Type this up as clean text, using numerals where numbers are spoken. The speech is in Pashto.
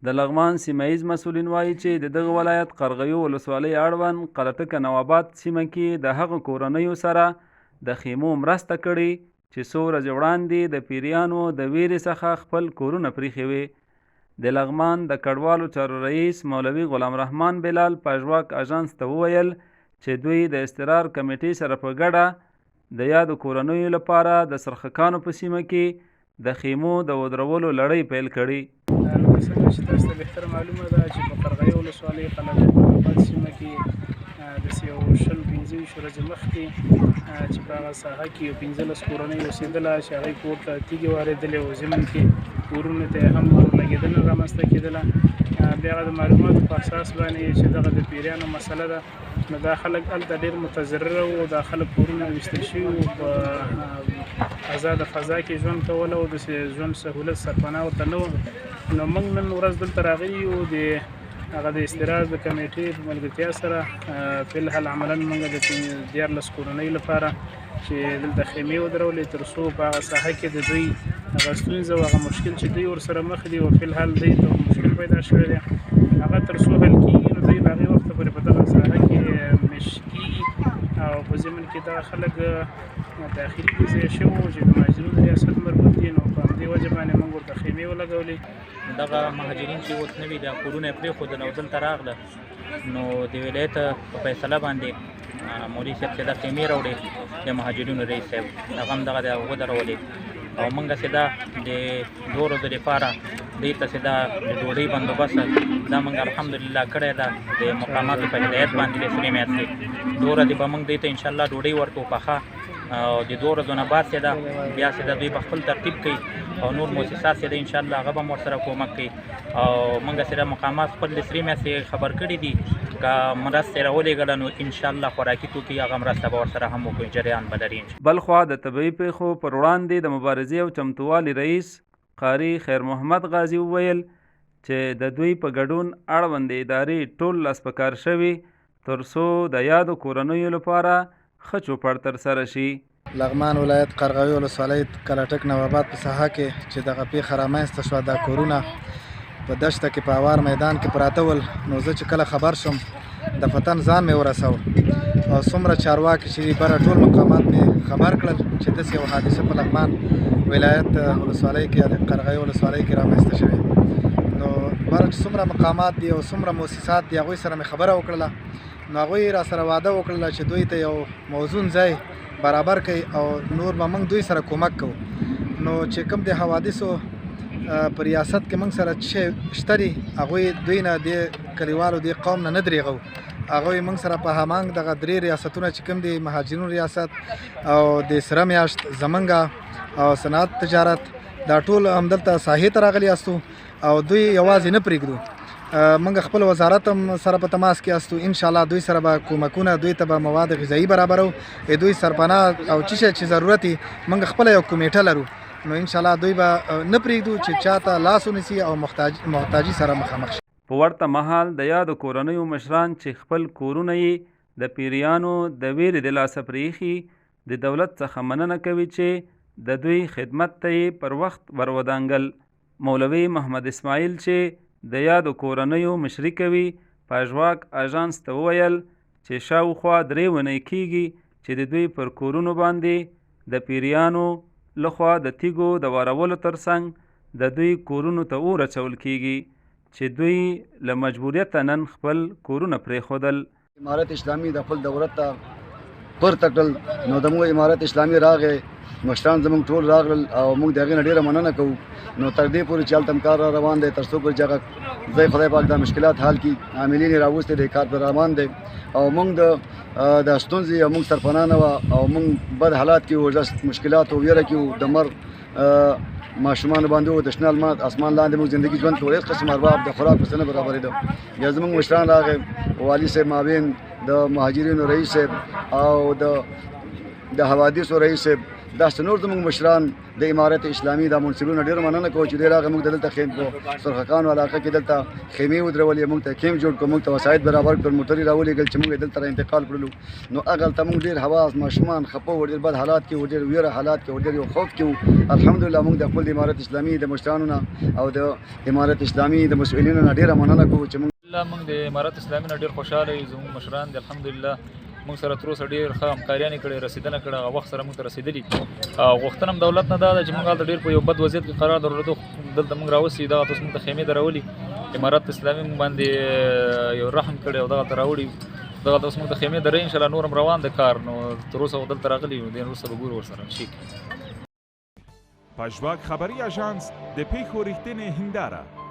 د لغمان سیمه ییز مسؤلین وایي چې د دغه ولایت قرغیو ولسوالۍ اړوند قلټکه نواباد سیمه کې د هغه کورنیو سره د خیمو مرسته کړې چې څو ورځې وړاندې د پیریانو د ویرې څخه خپل کورونه پریښي وي. د لغمان د کډوالو چارو رئیس مولوي غلام رحمان بلال پژواک اژانس ته وویل چې دوی د استقرار کمیټې سره په ګډه د یادو کورنیو لپاره د سرخکانو په سیمه کې د خیمو د ودرولو لړۍ پیل کړي. څنګه چې تاسو ته بهتر معلومه ده چې په قرغیو ولسوالۍ قلټکه نواباد سیمه کې داسې یو 15 ورځې مخکې چې په هغه ساحه کې یو 15 کورنۍ اوسېدله چې هغوی کور ته تیږې واردلې او ضمن کې کورونو ته هم لګېدنه رامنځته کېدله. بیا هغه د معلوماتو په اساس باندې چې دغه د پیریانو مسله ده، نو دا خلک هلته ډېر متضرره وو، دا خلک کورونه ویستل شوي وو، په آزاده فضا کې ژوند کوله او داسې ژوند سهولت سرپناه ورته نه وه. نو موږ نن ورځ دلته راغلي یو د هغه د استقرار د کمیټې په ملګرتیا سره فلحال عملا موږ د 14 کورنیو لپاره چې دلته خیمې ودرولې تر څو په هغه ساحه کې د دوی هغه ستونزه او هغه مشکل چې دوی ورسره مخ دي او فلحال دوی ته مشکل پیدا شوی دی هغه تر څو حل کېږي، نو دوی په هغې وخته پورې په دغه ساحه کې مېشت کېږي او په ضمن کې دغه خلک داخلي وضع شوي وو چې د مهاجرینو ریاست مربوط دي، نو په همدې وجه باندې موږ ورته خیمې ولګولې. دغه مهاجرین چې اوس نوي د کورونه یې پرېښودل او دلته راغله، نو د ولایت په فیصله باندې مولوي صاحب چې دا خیمې راوړې د مهاجرینو رئیس صاحب هغه هم دغه ودرولې او موږ چې دا د 2 ورځو لپاره دې ته چې دا د ډوډۍ بندوبست دا موږ الحمدلله کړی ده د مقاماتو په هدایت باندې د سرې میاشتې 2 ورځې به موږ دې ته انشاءالله ډوډۍ ورکوو پخه او د 2 ورځو نه بعد چې ده بیا چې ده دوی به خپل ترتیب کوي او نور مؤسسات چې ده انشاءالله هغه به هم ورسره کومک کوي او موږ چې ده مقامات خپل د سرې میاشتې خبر کړي دي که مرستې راولېږله نو انشاءالله خوراکي توکي هغه مرسته به ورسره هم وکړي، جریان به لري. بلخوا د طبیعي پیښو پر وړاندې د مبارزې او چمتووالي رئیس قاري خیر محمد غازي وویل چې د دوی په ګډون اړوندې ادارې ټول لاس په کار شوي تر څو د یادو کورنیو لپاره ښه چوپړ ترسره شي. لغمان ولایت قرغیو ولسوالۍ قلټک نواباد په ساحه کې چې دغه پیښه رامنځته شوه، دا کورونه په دشته کې په هوار میدان کې پراته ول، نو زه چې کله خبر شوم د فتن ځان مې ورسو او څومره چارواکي چې بره ټول مقامات مې خبر کړل چې داسې یو حادثه په لغمان ولایت ولسوالۍ کې قرغیو ولسوالۍ کې رامنځته شوې. نو بره چې څومره مقامات دي او څومره مؤسسات دي هغوی سره مې خبره وکړله، نو هغوی را سره وعده وکړله چې دوی ته یو موزون ځای برابر کوي او نور به موږ دوی سره کومک کوو. نو چې کوم د حوادثو په ریاست کې موږ سره چې شته دي هغوی دوی نه د کلیوالو د قوم نه دریغو، هغوی موږ سره په همانګ دغه 3 ریاستونه چې کوم د مهاجرینو ریاست او د سره میاشت زمونږ او صنعت تجارت دا ټول همدلته ساحې ته راغلي استو او دوی یوازې نه پرېږدو، موږ خپل وزارت هم سره په تماس کې استو، انشاءالله دوی سره به کومکونه دوی ته به مواد غذایي برابرو، دوی سرپناه او چې ضرورت موږ خپله یو کمیټه لرو، نو انشاءالله دوی به نه پرېږدو چې چاته لاس ونیسي او محتاجي سره مخامخ شي. په ورته مهال د یادو کورنیو مشران چې خپل کورونه یې د پیریانو د ویرې د لاسه پرېښي د دولت څخه مننه کوي چې د دوی خدمت ته یې پر وخت ورودانګل. مولوي محمد اسماعیل چې د یادو کورنیو مشري کوي پژواک اژانس ته وویل چې شاوخوا 3 اونۍ کېږي چې د دوی پر کورونو باندې د پیریانو لخوا د تیږو د وارولو ترڅنګ د دوی کورونو ته اور اچول کېږي چې دوی له مجبوریته نن خپل کورونه پرېښودل. امارت اسلامي د خپل دولت ته پورته کړل، نو د موږ امارت اسلامي راغې مشران زموږ ټول راغلل او موږ د هغې نه ډېره مننه کوو. نو تر دې پورې چې هلته کار را روان دی تر څو پورې چې هغه ځای خدای پاک دا مشکلات حل کړي، عاملین یې راوستي دی، کار پر روان دی او موږ د ستونزې او موږ سرپناه نه وه او موږ بد حالات کې وو، مشکلات او ویره کې وو، د مر ماشومان باندې وو، د شنه لمر اسمان لاندې موږ زندگی ژوند کولو، هېڅ قسم ارباب د خوراک ورسره نه برابرېده. بیا زموږ مشران راغې، والي صاحب مابین د مهاجرینو رئیس صاحب او د حوادثو رئیس صاحب داسې نور زموږ مشران د امارت اسلامي د منصبونو ډېر مننه کوو چې ډېر هغه موږ دلته خیم په سرخکانو علاقه کې دلته خیمې ودرولې موږ ته کیم جوړ کړو موږ ته وسایط برابر کړل موټرې راولېږل چې موږ دلته را انتقال کړلو نو هغه هلته موږ ډېر حواس ماشومان خفه وو ډېر بد حالات کې وو ډېر ویره حالات کې وو ډېر یو خوف کې وو الحمدلله موږ د خپل د امارت اسلامي د مشرانو نه او د امارت اسلامي د مسؤلینو نه ډېره مننه کوو چې موږ د امارت اسلامي نه ډېر خوشاله یو زموږ مشران دي الحمدلله موږ سره تر اوسه ډېر ښه همکاریانې کړې رسېدنه کړې هغه وخت سره موږ ته رسېدلي غوښتنه هم دولت نه دا ده چې موږ هلته ډېر په یو بد وضعیت کې قرار درلودو دلته موږ راوستي دغه اوس موږ ته خیمې ته راولي امارت اسلامي موږ باندې یو رحم کړی او دغه ته راوړي دغه اوس موږ ته خیمې درې انشاءالله نور هم روان د کار نو تر اوسه دلته راغلي یو دې وروسته به ګورو ورسره شي پژواک خبری آژانس د پیښو ریښتینې هنداره